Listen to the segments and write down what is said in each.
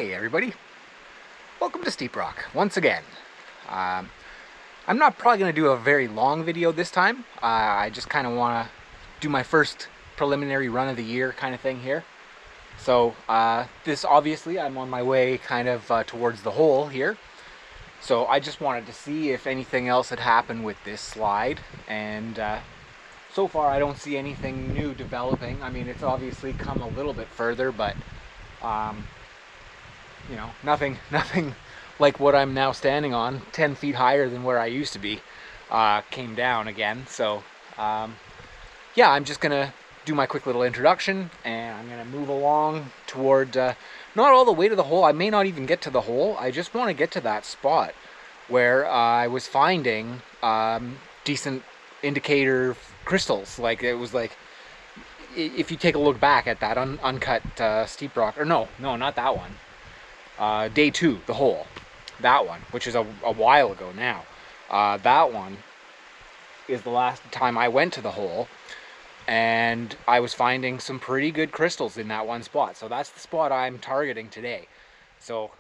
Hey everybody, welcome to Steep Rock once again. I'm not probably going to do a very long video this time. I just kind of want to do my first preliminary run of the year kind of thing here. So this obviously I'm on my way kind of towards the hole here. So I just wanted to see if anything else had happened with this slide, and so far I don't see anything new developing. I mean, it's obviously come a little bit further, but you know, nothing like what I'm now standing on, 10 feet higher than where I used to be, came down again. So yeah, I'm just gonna do my quick little introduction, and I'm gonna move along toward not all the way to the hole. I may not even get to the hole. I just want to get to that spot where I was finding decent indicator crystals. Like, it was like, if you take a look back at that uncut steep rock, or no, not that one. Day 2, the hole, that one, which is a while ago now. That one is the last time I went to the hole, and I was finding some pretty good crystals in that one spot. So that's the spot I'm targeting today. So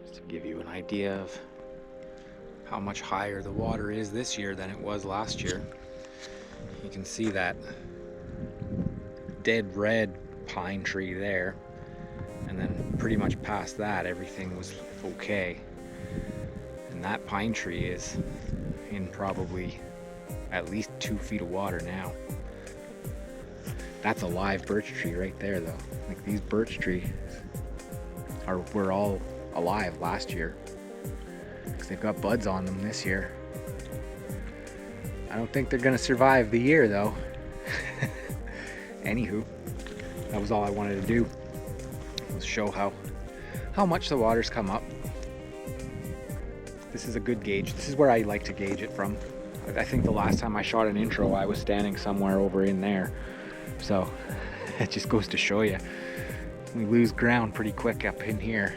just to give you an idea of how much higher the water is this year than it was last year, you can see that dead red pine tree there, and then pretty much past that everything was okay. And that pine tree is in probably at least 2 feet of water now. That's a live birch tree right there though. Like, these birch trees were all alive last year, because they've got buds on them this year. I don't think they're gonna survive the year though. Anywho, that was all I wanted to do, was show how much the water's come up. This is a good gauge. This is where I like to gauge it from. I think the last time I shot an intro, I was standing somewhere over in there. So it just goes to show you, we lose ground pretty quick up in here,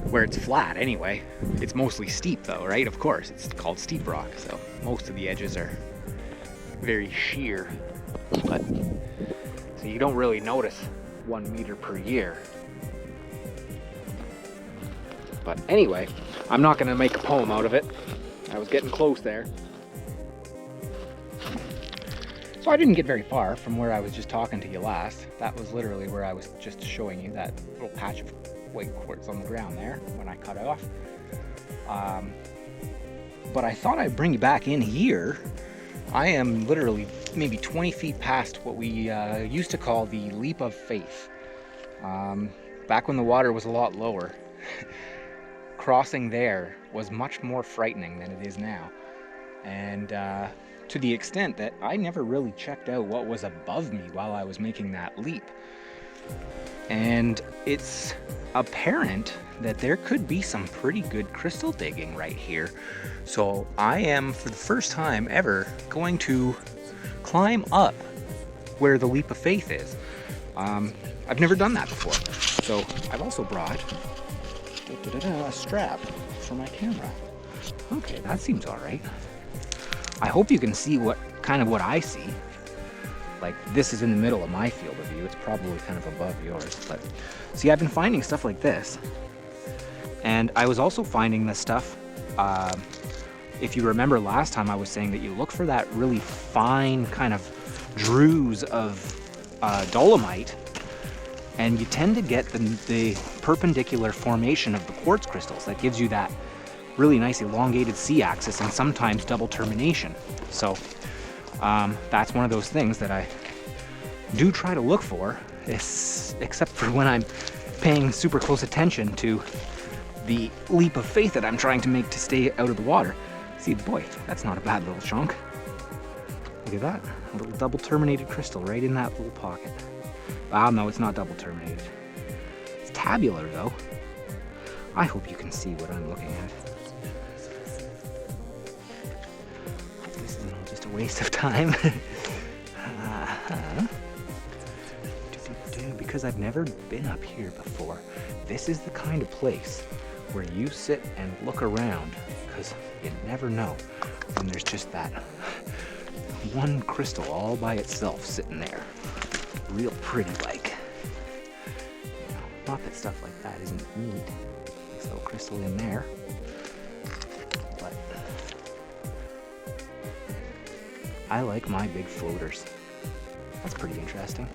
where it's flat anyway. It's mostly steep though, right? Of course, it's called steep rock, so most of the edges are very sheer. But so you don't really notice 1 meter per year. But anyway, I'm not going to make a poem out of it. I was getting close there. So I didn't get very far from where I was just talking to you last. That was literally where I was just showing you that little patch of white quartz on the ground there when I cut it off. But I thought I'd bring you back in here. I am literally maybe 20 feet past what we used to call the leap of faith. Back when the water was a lot lower, crossing there was much more frightening than it is now. And to the extent that I never really checked out what was above me while I was making that leap. And it's apparent that there could be some pretty good crystal digging right here. So I am, for the first time ever, going to climb up where the leap of faith is. I've never done that before. So I've also brought a strap for my camera. Okay, that seems all right. I hope you can see what I see. Like, this is in the middle of my field of view. It's probably kind of above yours, but see, I've been finding stuff like this. And I was also finding this stuff, if you remember last time I was saying that you look for that really fine kind of druze of dolomite, and you tend to get the perpendicular formation of the quartz crystals. That gives you that really nice elongated C-axis and sometimes double termination. So that's one of those things that I do try to look for, except for when I'm paying super close attention to the leap of faith that I'm trying to make to stay out of the water. See, boy, that's not a bad little chunk. Look at that, a little double terminated crystal right in that little pocket. Ah, no, it's not double terminated. It's tabular though. I hope you can see what I'm looking at. This isn't all just a waste of time. Because I've never been up here before, this is the kind of place where you sit and look around, because you never know when there's just that one crystal all by itself sitting there, real pretty like. Not that stuff like that isn't neat. Nice little crystal in there. But I like my big floaters. That's pretty interesting.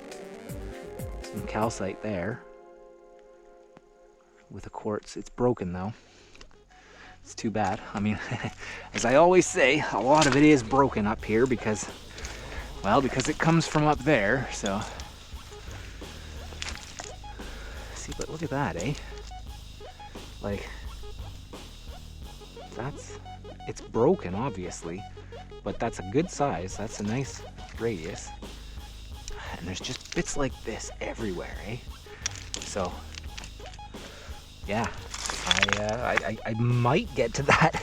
Some calcite there with a quartz. It's broken though. It's too bad. I mean, as I always say, a lot of it is broken up here because, well, because it comes from up there, so. See, but look at that, eh? Like, it's broken, obviously, but that's a good size. That's a nice radius. And there's just bits like this everywhere, eh? So, yeah, I might get to that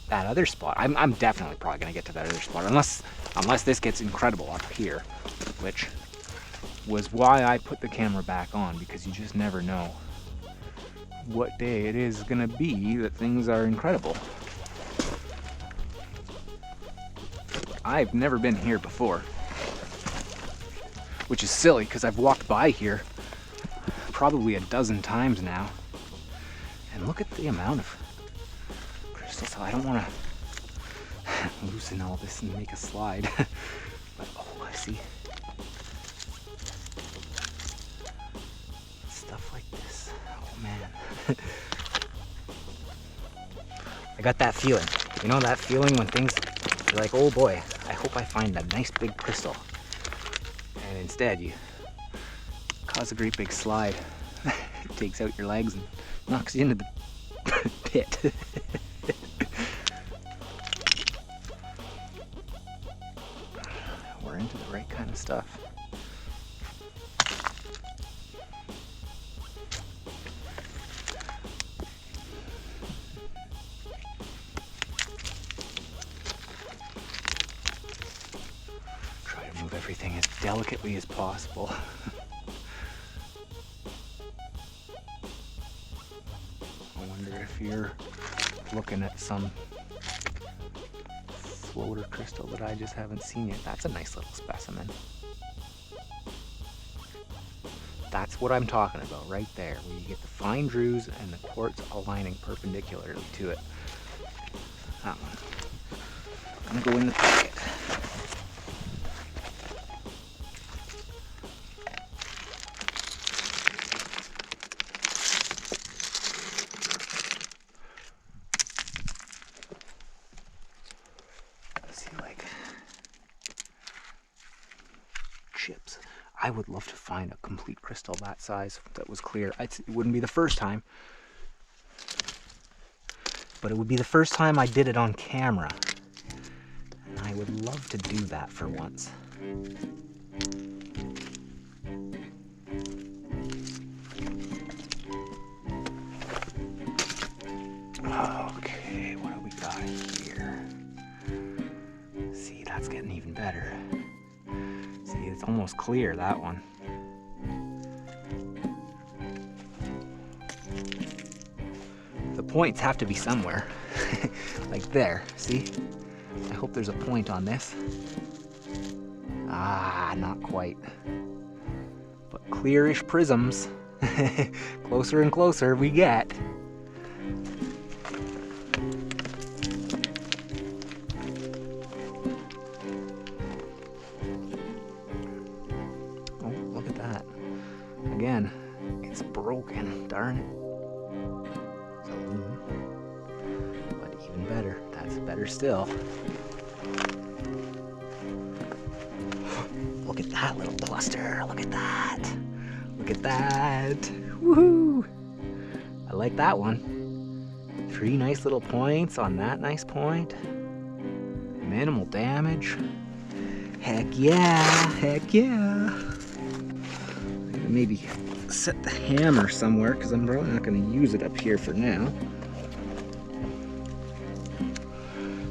that other spot. I'm definitely probably gonna get to that other spot, unless this gets incredible up here, which was why I put the camera back on, because you just never know what day it is gonna be that things are incredible. I've never been here before, which is silly because I've walked by here probably a dozen times now. And look at the amount of crystals. I don't want to loosen all this and make a slide. But oh, I see. Stuff like this. Oh man. I got that feeling. You know that feeling when things, you're like, oh boy, I hope I find a nice big crystal. And instead you cause a great big slide. It takes out your legs and knocks you into the pit. We're into the right kind of stuff. Try to move everything as delicately as possible. If you're looking at some floater crystal that I just haven't seen yet, that's a nice little specimen. That's what I'm talking about right there, where you get the fine druze and the quartz aligning perpendicularly to it. That one. I'm gonna go in the pocket. Chips. I would love to find a complete crystal that size that was clear. It wouldn't be the first time, but it would be the first time I did it on camera. And I would love to do that for once. Okay, what do we got here? See, that's getting even better. See, it's almost clear, that one. The points have to be somewhere. Like there, see? I hope there's a point on this. Ah, not quite. But clearish prisms. Closer and closer we get. Again, it's broken, darn it. But even better, that's better still. Look at that little cluster, look at that. Look at that, woohoo! I like that one. 3 nice little points on that nice point. Minimal damage. Heck yeah, heck yeah. Maybe set the hammer somewhere because I'm probably not going to use it up here for now.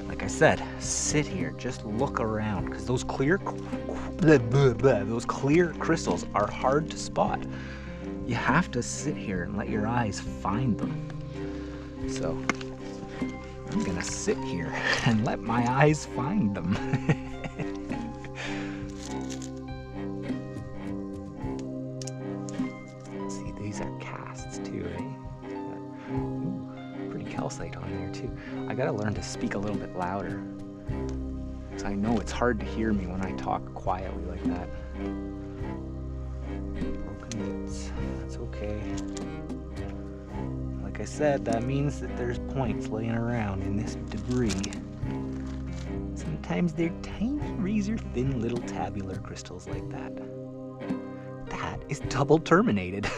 Like I said, sit here, just look around because those clear crystals are hard to spot. You have to sit here and let your eyes find them. So I'm gonna sit here and let my eyes find them. calcite on there too. I gotta learn to speak a little bit louder. So I know it's hard to hear me when I talk quietly like that. Broken bits, that's okay. Like I said, that means that there's points laying around in this debris. Sometimes they're tiny, razor-thin little tabular crystals like that. That is double terminated.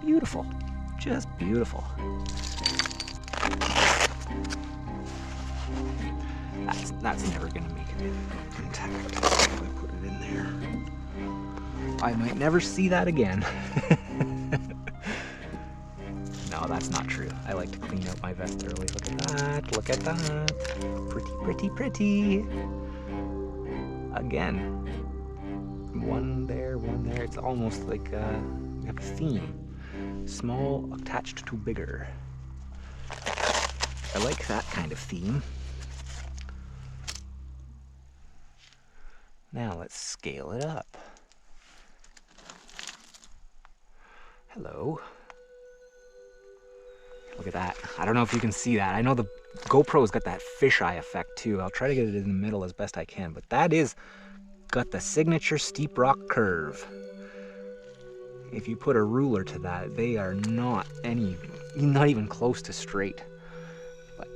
Beautiful, just beautiful. That's never gonna make it intact if I put it in there. I might never see that again. No, that's not true. I like to clean out my vest early. Look at that, look at that. Pretty, pretty, pretty. Again, one there, one there. It's almost like we have a theme. Small attached to bigger. I like that kind of theme. Now let's scale it up. Hello. Look at that. I don't know if you can see that. I know the GoPro's got that fisheye effect too. I'll try to get it in the middle as best I can, but that is got the signature steep rock curve. If you put a ruler to that, they are not even close to straight. But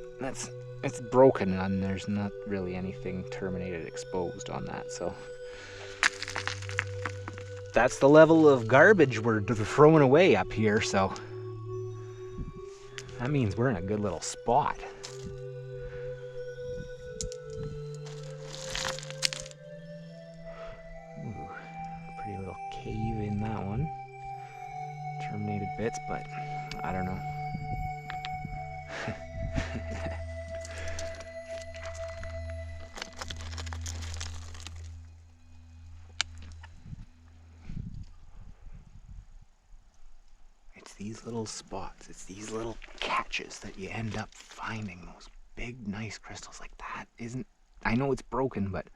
it's broken and there's not really anything terminated exposed on that, so that's the level of garbage we're throwing away up here, so that means we're in a good little spot. Ooh, pretty little cave in that one. Terminated bits, but I don't know. It's these little spots, it's these little catches that you end up finding those big, nice crystals like that. I know it's broken, but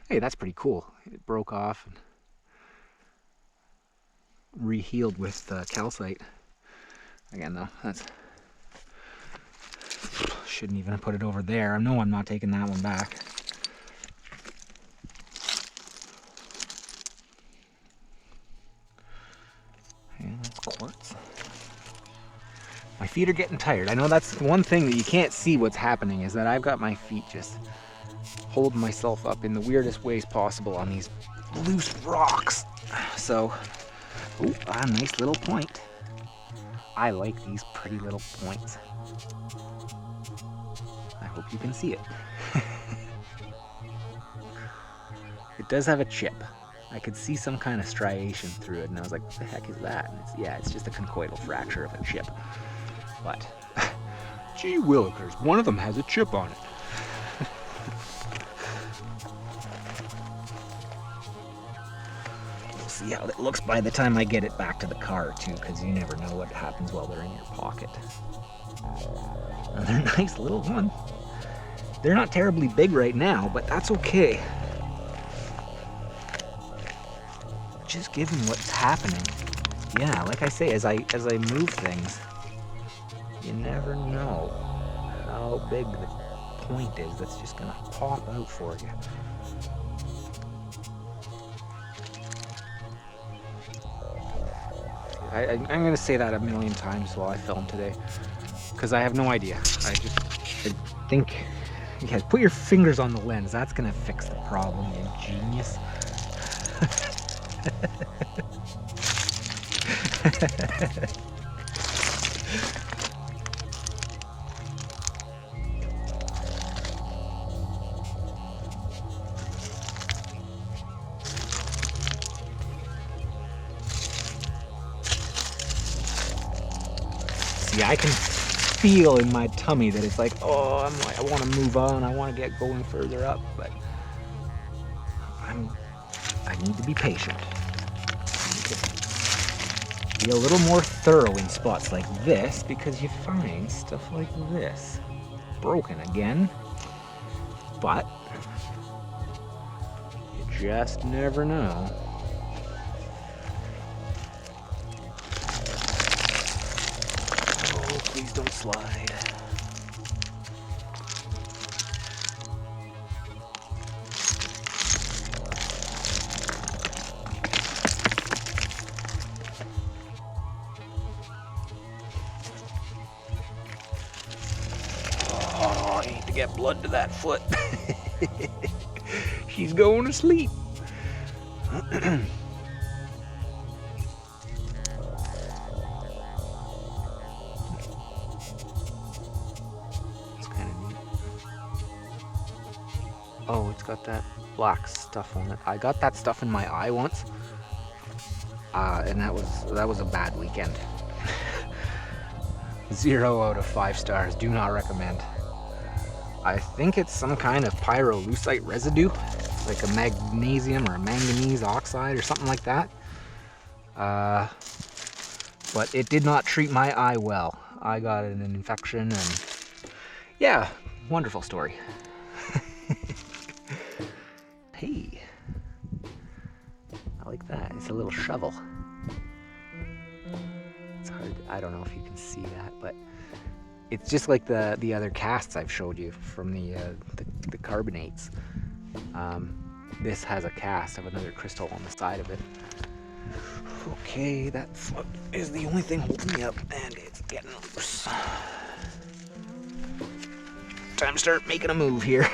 hey, that's pretty cool. It broke off and rehealed with calcite. Again though, shouldn't even have put it over there. I know I'm not taking that one back. Yeah, that's quartz. My feet are getting tired. I know that's one thing that you can't see what's happening, is that I've got my feet just holding myself up in the weirdest ways possible on these loose rocks. So, ooh, a nice little point. I like these pretty little points. I hope you can see it. It does have a chip. I could see some kind of striation through it, and I was like, what the heck is that? And it's just a conchoidal fracture of a chip. But, gee willikers, one of them has a chip on it. We'll see how it looks by the time I get it back to the car, too, because you never know what happens while they're in your pocket. They're a nice little one. They're not terribly big right now, but that's okay. Just given what's happening. Yeah, like I say, as I move things, you never know how big the point is that's just gonna pop out for you. I'm gonna say that a million times while I film today, because I have no idea. I think, yeah, put your fingers on the lens. That's gonna fix the problem, you genius. See, I can feel in my tummy that it's like, oh, I want to move on, I want to get going further up, but I need to be patient. I need to be a little more thorough in spots like this, because you find stuff like this broken again, but you just never know. Please don't slide. Oh, I hate to get blood to that foot. She's going to sleep. Oh, it's got that black stuff on it. I got that stuff in my eye once, and that was a bad weekend. 0 out of 5 stars. Do not recommend. I think it's some kind of pyrolusite residue, like a magnesium or a manganese oxide or something like that. But it did not treat my eye well. I got an infection, and yeah, wonderful story. Hey, I like that. It's a little shovel. It's hard, I don't know if you can see that, but it's just like the other casts I've showed you from the carbonates. This has a cast of another crystal on the side of it. Okay, that foot is the only thing holding me up, and it's getting loose. Time to start making a move here.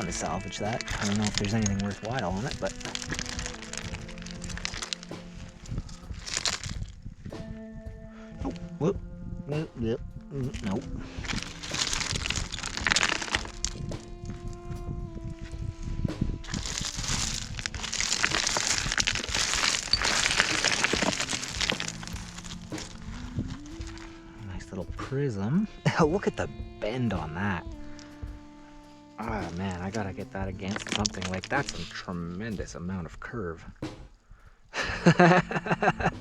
To salvage that. I don't know if there's anything worthwhile on it, but nope. Whoop. Nope. Nope. Nope. Nice little prism. Look at the bend on that. Oh man, I gotta get that against something. Like, that's a tremendous amount of curve. I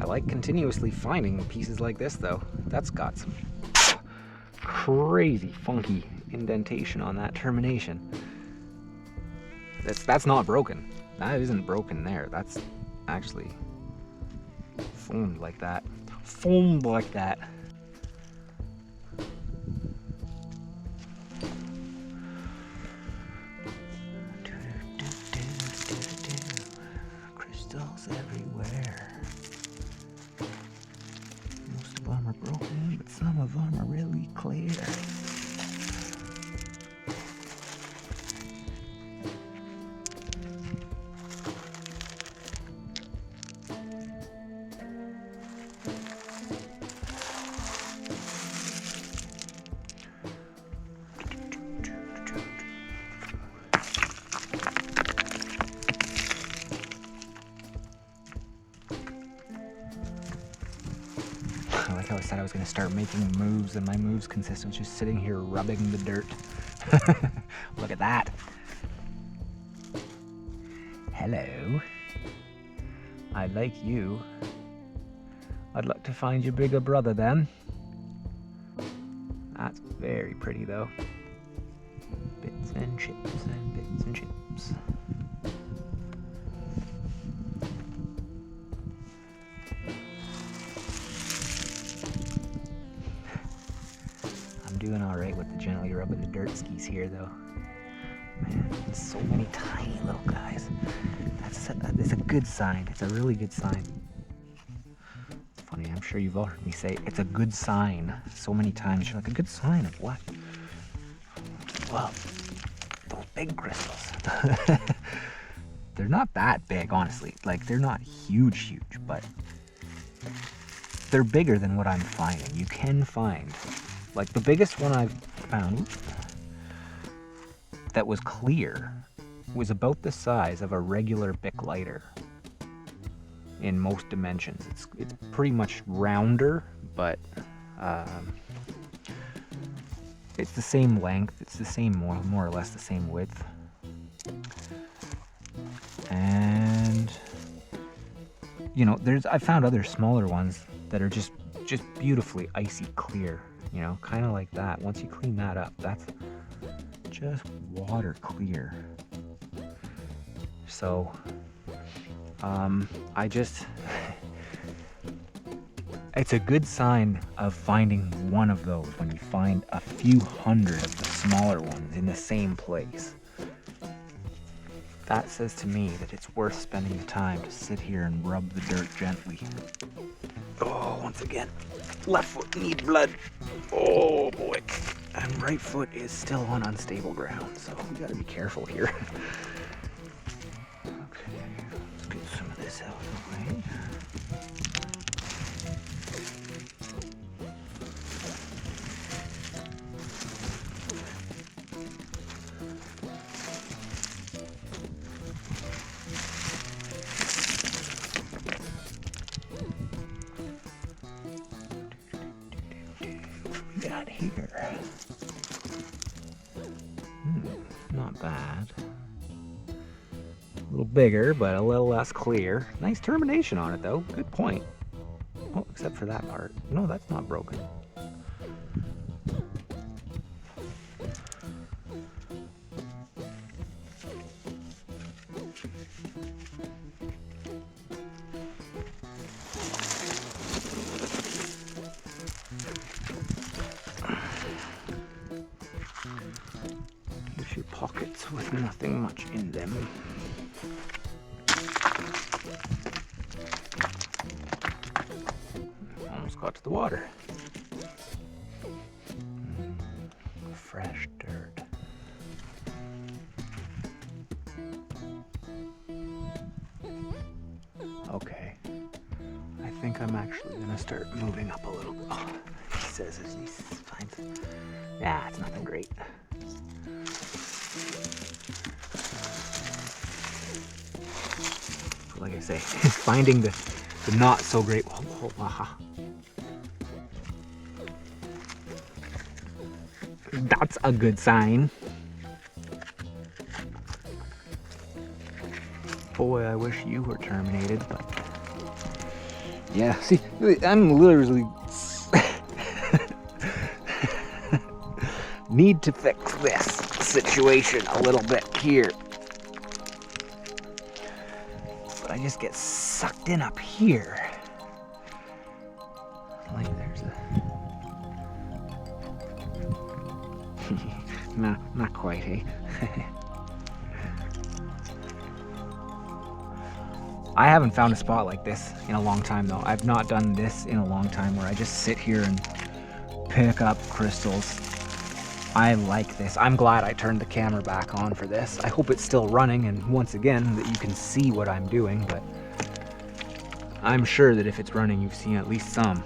like continuously finding pieces like this though. That's got some crazy funky indentation on that termination. That's not broken. That isn't broken there. That's actually formed like that. Formed like that. Crystals everywhere. Most of them are broken, but some of them are really clear. Like how I said I was going to start making moves, and my moves consist of just sitting here rubbing the dirt. Look at that. Hello. I like you. I'd like to find your bigger brother then. That's very pretty though. Bits and chips and bits and chips. Doing all right with the gently rubbing the dirt skis here though. Man, so many tiny little guys. That's a good sign. It's a really good sign. It's funny, I'm sure you've all heard me say it's a good sign so many times. You're like, a good sign of what? Well, those big crystals. They're not that big, honestly. Like, they're not huge, but they're bigger than what I'm finding. You can find, like, the biggest one I've found that was clear was about the size of a regular Bic lighter in most dimensions. It's pretty much rounder, but it's the same length. It's the same, more or less the same width. And you know, I found other smaller ones that are just beautifully icy clear. you know, kind of like that. Once you clean that up, that's just water clear. So I just it's a good sign of finding one of those when you find a few hundred of the smaller ones in the same place. That says to me that it's worth spending the time to sit here and rub the dirt gently. Oh, once again, left foot need blood. Oh boy. And right foot is still on unstable ground, so we gotta be careful here. Okay, let's get some of this out of the way. Got here. Not bad. A little bigger, but a little less clear. Nice termination on it, though. Good point. Oh, except for that part. No, that's not broken. A few pockets with nothing much in them. Almost got to the water. Fresh dirt. Okay. I think I'm actually gonna start moving up a little. Oh, he says as he finds. Yeah, it's nothing great. Like I say, finding the not so great. That's a good sign. Boy, I wish you were terminated, but yeah, see, I'm literally need to fix this situation a little bit here. But I just get sucked in up here. Like there's a no, not quite, hey. I haven't found a spot like this in a long time, though. I've not done this in a long time where I just sit here and pick up crystals. I like this. I'm glad I turned the camera back on for this. I hope it's still running, and once again, that you can see what I'm doing, but I'm sure that if it's running, you've seen at least some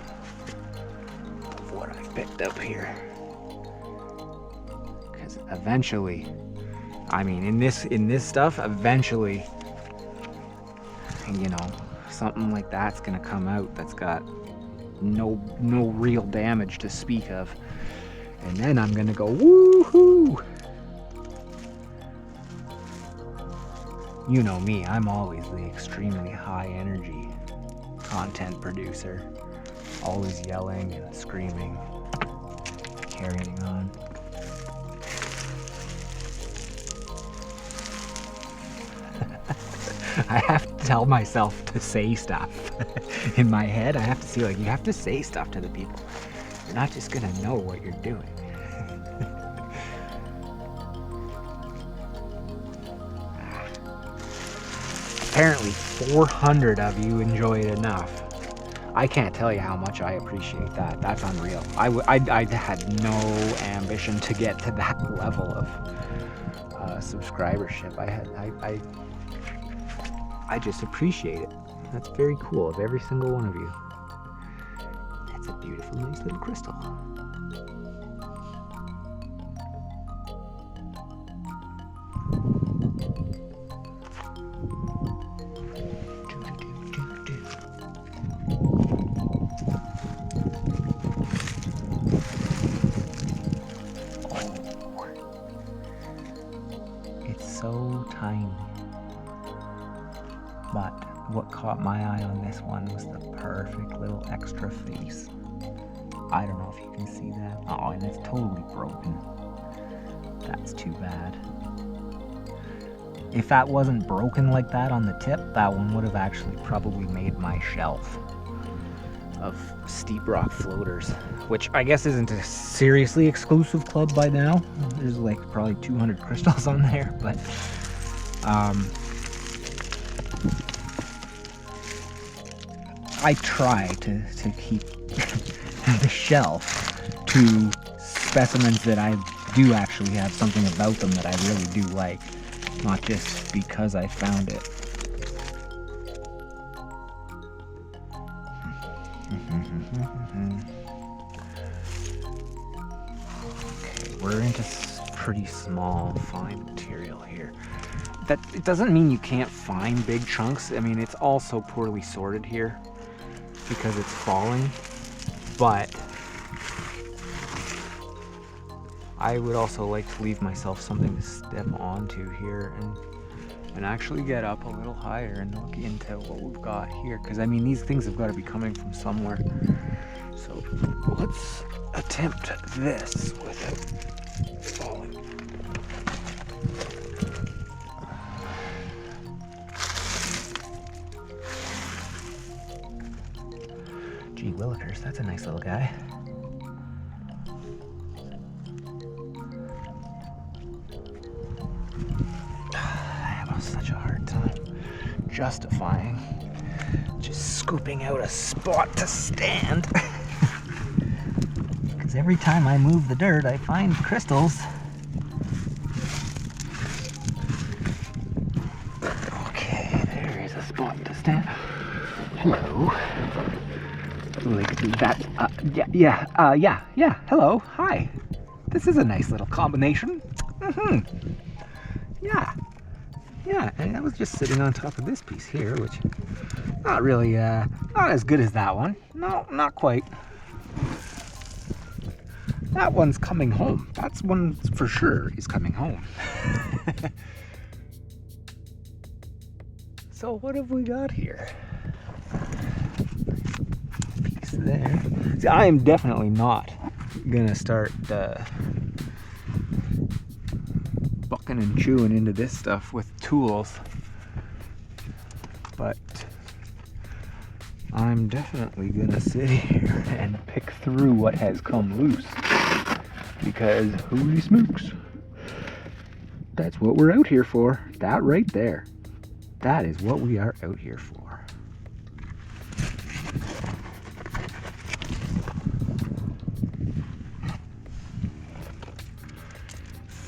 of what I've picked up here. Because eventually, I mean, in this stuff, eventually, you know, something like that's gonna come out that's got no real damage to speak of. And then I'm gonna go woohoo! You know me, I'm always the extremely high energy content producer. Always yelling and screaming, carrying on. I have to tell myself to say stuff. In my head, I have to see, like, you have to say stuff to the people. You're not just gonna know what you're doing. Apparently 400 of you enjoy it enough. I can't tell you how much I appreciate that. That's unreal. I had no ambition to get to that level of subscribership. I just appreciate it. That's very cool of every single one of you. That's a beautiful, nice little crystal. Oh, it's so tiny. But what caught my eye on this one was the perfect little extra face. I don't know if you can see that. Oh, and it's totally broken. That's too bad. If that wasn't broken like that on the tip, that one would have actually probably made my shelf of steep rock floaters, which I guess isn't a seriously exclusive club by now. There's like probably 200 crystals on there, but I try to keep the shelf to specimens that I do actually have something about them that I really do like, not just because I found it. Okay, we're into pretty small, fine material here. That it doesn't mean you can't find big chunks. I mean, it's also poorly sorted here because it's falling, but I would also like to leave myself something to step onto here and actually get up a little higher and look into what we've got here, because I mean, these things have got to be coming from somewhere. So let's attempt this without falling. Gee willikers, that's a nice little guy. Such a hard time justifying just scooping out a spot to stand. Because every time I move the dirt, I find crystals. Okay, there is a spot to stand. Hello. Like that. Yeah. Hello. Hi. This is a nice little combination. Yeah, and I was just sitting on top of this piece here, which not really, not as good as that one. No, not quite. That one's coming home. That's one for sure is coming home. So what have we got here? Piece there. See, I am definitely not gonna start bucking and chewing into this stuff with tools, but I'm definitely gonna sit here and pick through what has come loose, because holy smokes, that's what we're out here for. That right there, that is what we are out here for.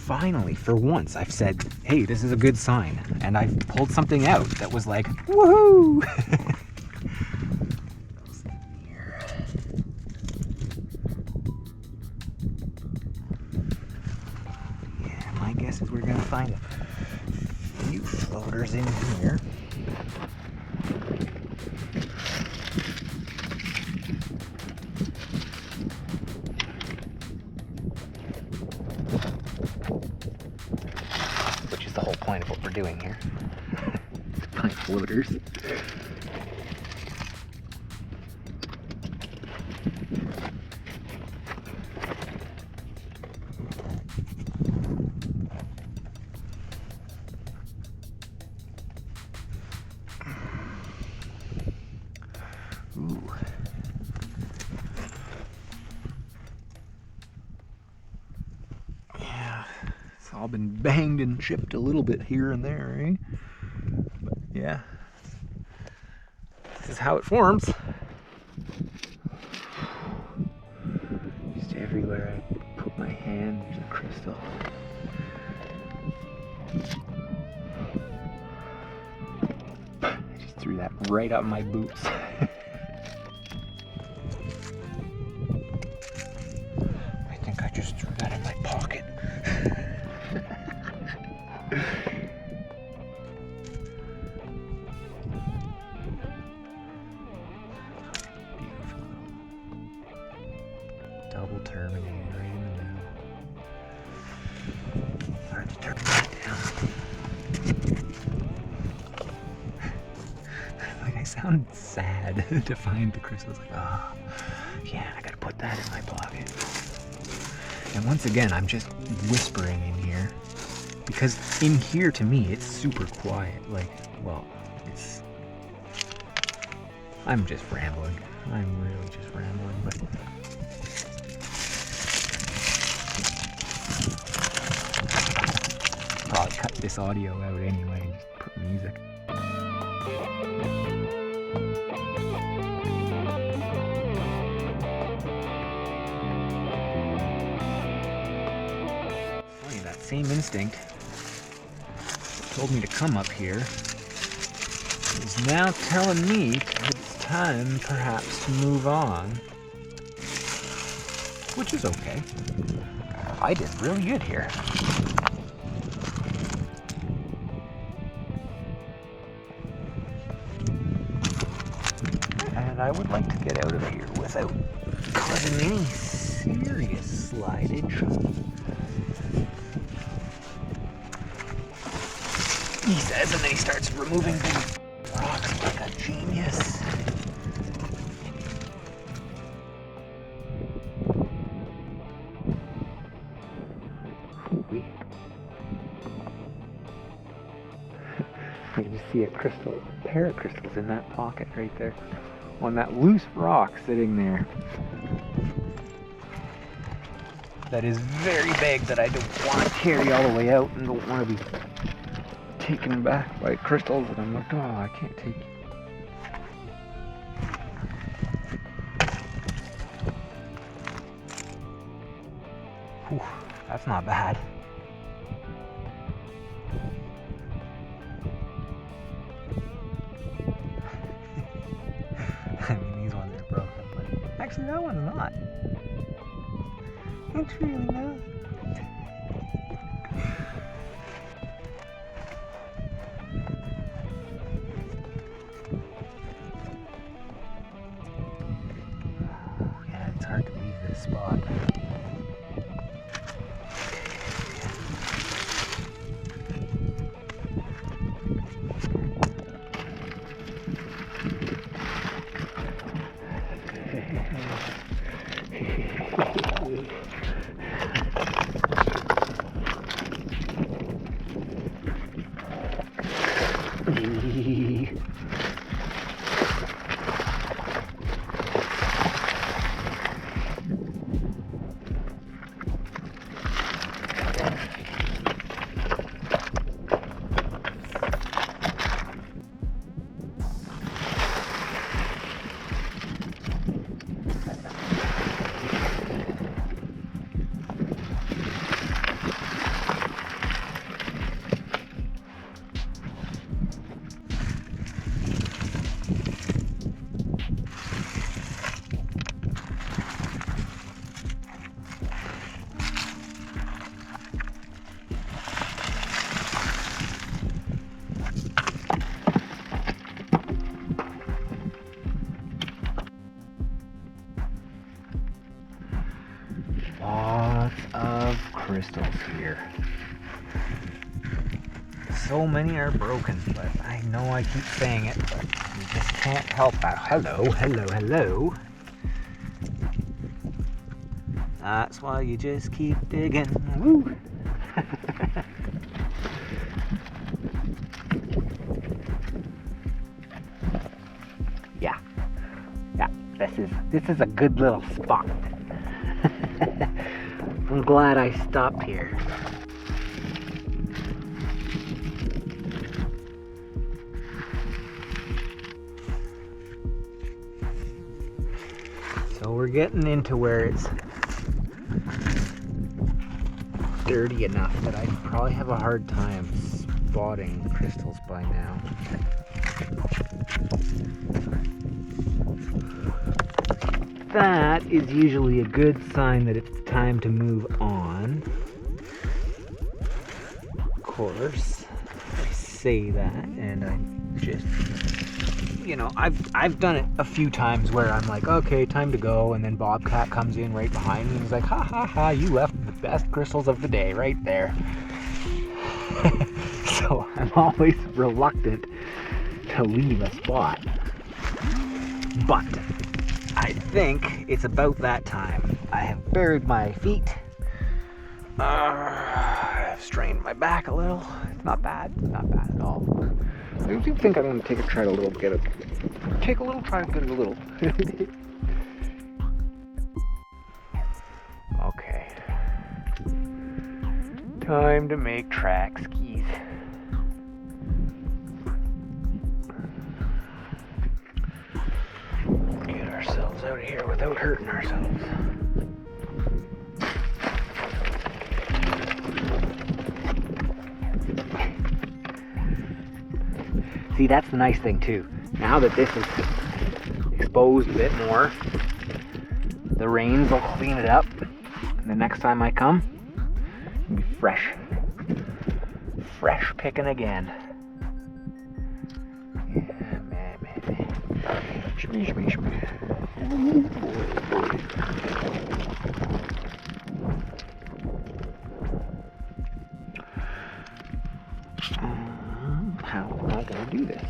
Finally, for once, I've said, hey, this is a good sign. And I've pulled something out that was like, woohoo! Yeah, my guess is we're going to find a few floaters in here. Point of what we're doing here. Find floaters. Ooh. Yeah. It's all been banged and chipped a little bit here and there, eh? But yeah, this is how it forms. Just everywhere I put my hand, there's a crystal. I just threw that right up my boots. I think I just threw that in my pocket. Double terminating right in the middle. Hard to turn that down. Like I sound sad to find the crystals. Like, oh, yeah, I gotta put that in my pocket. And once again, I'm just whispering in here because in here to me, it's super quiet. Like, well, I'm just rambling. I'm really just rambling, but probably cut this audio out anyway and just put music. Funny, that same instinct that told me to come up here is now telling me that it's time perhaps to move on, which is okay. I did really good here. And I would like to get out of here without causing any serious slidage. He says, and then he starts removing big rocks like a genius. You can just see a pair of crystals in that pocket right there, on that loose rock sitting there. That is very big that I don't want to carry all the way out and don't want to be taken back by crystals that I'm like, oh, I can't take. Whew, that's not bad. I mean, these ones are broken, but actually that one's not. It's really not. Yeah, it's hard to leave this spot. Lots of crystals here. So many are broken, but I know I keep saying it, but you just can't help that. Hello, hello, hello. That's why you just keep digging. Woo! Yeah, this is a good little spot. I'm glad I stopped here. So we're getting into where it's dirty enough that I probably have a hard time spotting crystals by now. That is usually a good sign that it's time to move on. Of course, I say that and I just, you know, I've done it a few times where I'm like, okay, time to go, and then Bobcat comes in right behind me and he's like, ha ha ha, you left the best crystals of the day right there. So I'm always reluctant to leave a spot. But I think it's about that time. I have buried my feet. I've strained my back a little. It's not bad. It's not bad at all. I do think I'm going to take a little try to get a little. Okay. Time to make track skis. Get ourselves out of here without hurting ourselves. See, that's the nice thing too. Now that this is exposed a bit more, the rains will clean it up. And the next time I come, it'll be fresh. Fresh picking again. Yeah, man. Shmee. How am I going to do this?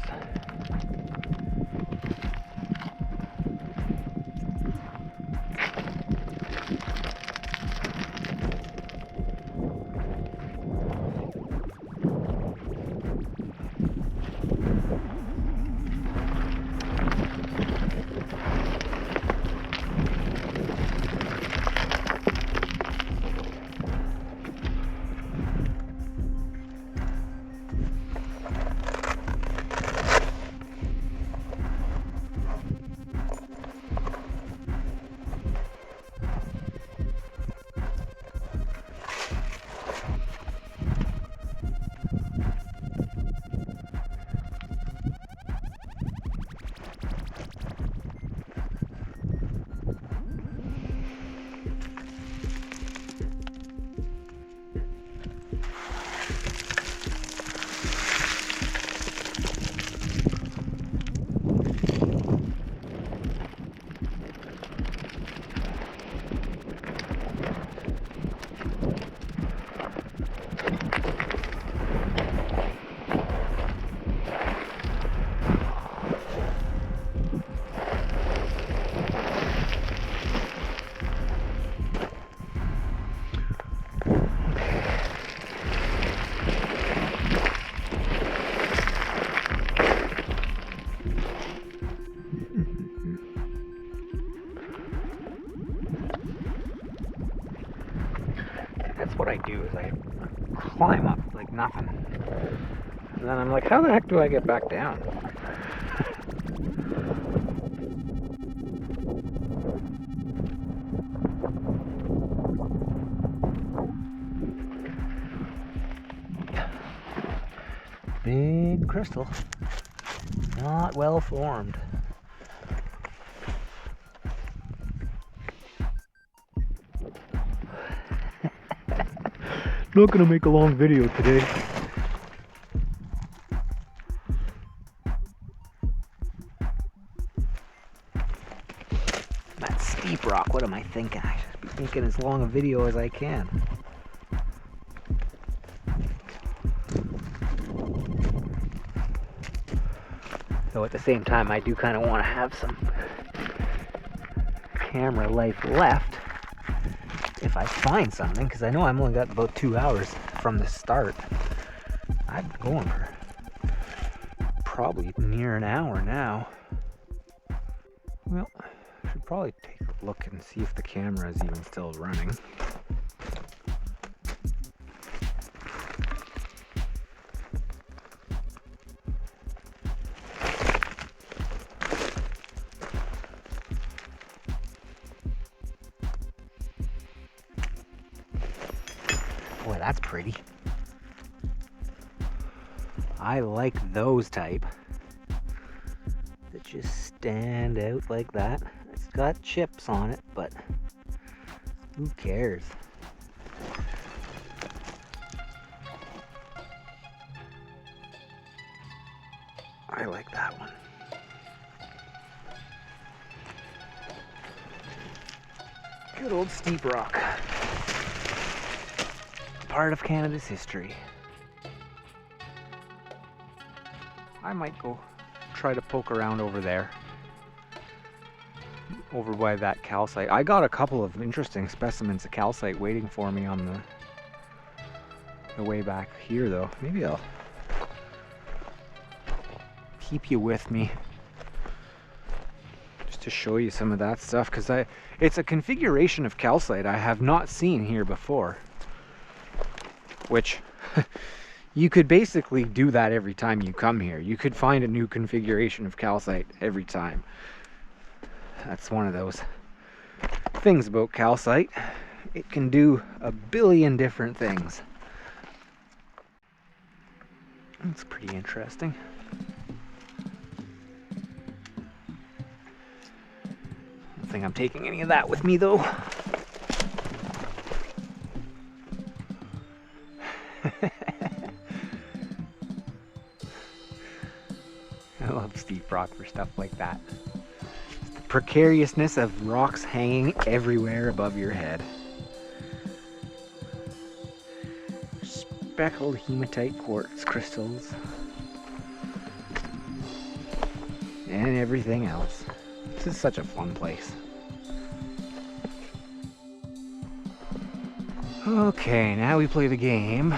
What I do is I climb up like nothing, and then I'm like, how the heck do I get back down? Big crystal, not well formed. Not gonna make a long video today. That steep rock, what am I thinking? I should be making as long a video as I can. Though at the same time, I do kind of want to have some camera life left. If I find something, because I know I've only got about 2 hours from the start. I've been going for probably near an hour now. Well, I should probably take a look and see if the camera is even still running. Boy, that's pretty. I like those type that just stand out like that. It's got chips on it, but who cares? I like that one. Good old steep rock. Part of Canada's history. I might go try to poke around over there. Over by that calcite. I got a couple of interesting specimens of calcite waiting for me on the way back here though. Maybe I'll keep you with me just to show you some of that stuff, because it's a configuration of calcite I have not seen here before, which you could basically do that every time you come here. You could find a new configuration of calcite every time. That's one of those things about calcite. It can do a billion different things. That's pretty interesting. I don't think I'm taking any of that with me though. I love steep rock for stuff like that. The precariousness of rocks hanging everywhere above your head. Speckled hematite quartz crystals. And everything else. This is such a fun place. Okay, now we play the game.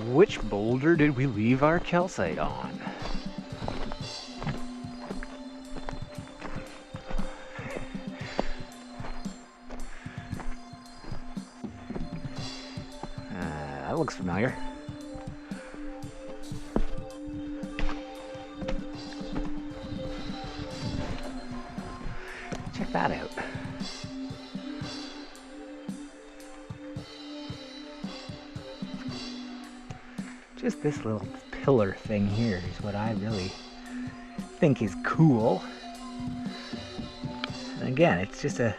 Which boulder did we leave our calcite on? That looks familiar. Check that out. Just this little pillar thing here is what I really think is cool. And again, it's just a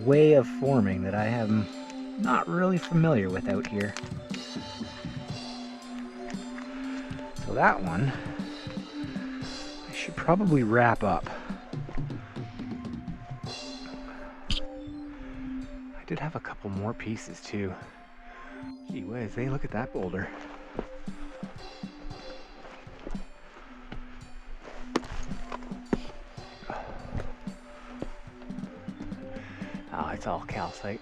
way of forming that I am not really familiar with out here. So that one I should probably wrap up. I did have a couple more pieces too. Gee whiz, hey, look at that boulder. Oh, it's all calcite.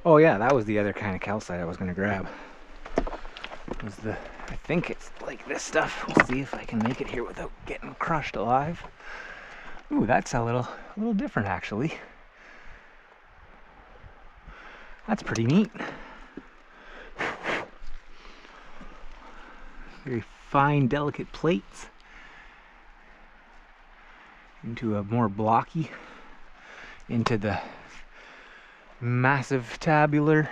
Oh yeah, that was the other kind of calcite I was going to grab. It was I think it's like this stuff. We'll see if I can make it here without getting crushed alive. Ooh, that's a little different actually. That's pretty neat. Very fine, delicate plates into a more blocky, into the massive tabular.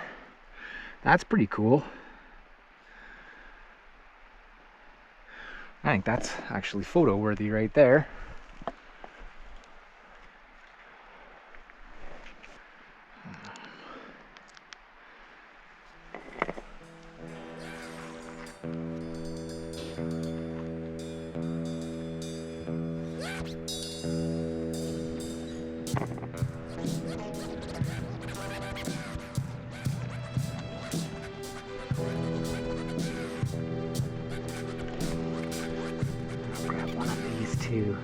That's pretty cool. I think that's actually photo worthy right there. Grab one of these too.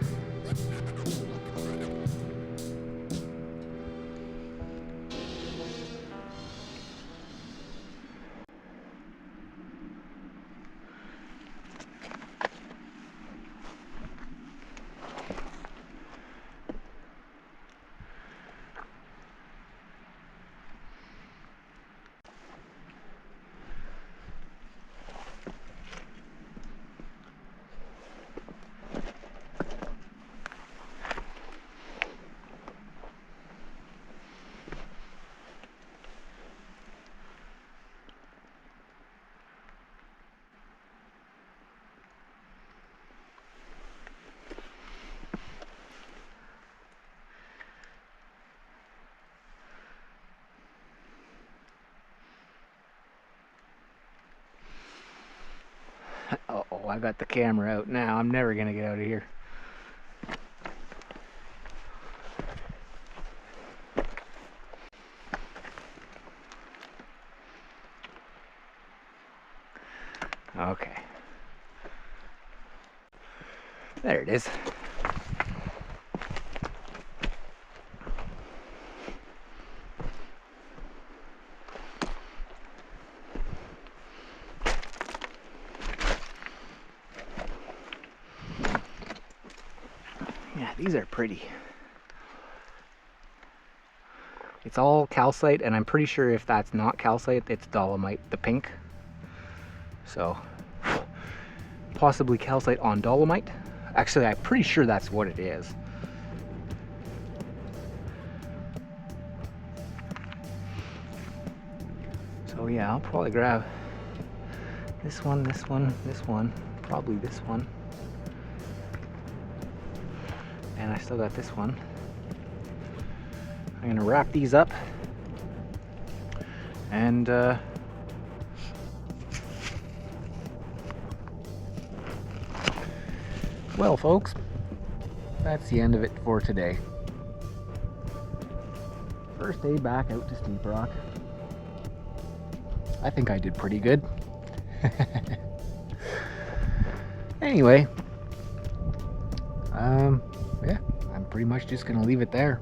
Uh-oh, I got the camera out now. I'm never gonna get out of here. Okay. There it is. Yeah, these are pretty. It's all calcite, and I'm pretty sure if that's not calcite, it's dolomite, the pink. So, possibly calcite on dolomite. Actually, I'm pretty sure that's what it is. So yeah, I'll probably grab this one, this one, this one, probably this one. And I still got this one. I'm gonna wrap these up and well, folks, that's the end of it for today. First day back out to Steep Rock. I think I did pretty good. Anyway, yeah, I'm pretty much just gonna leave it there.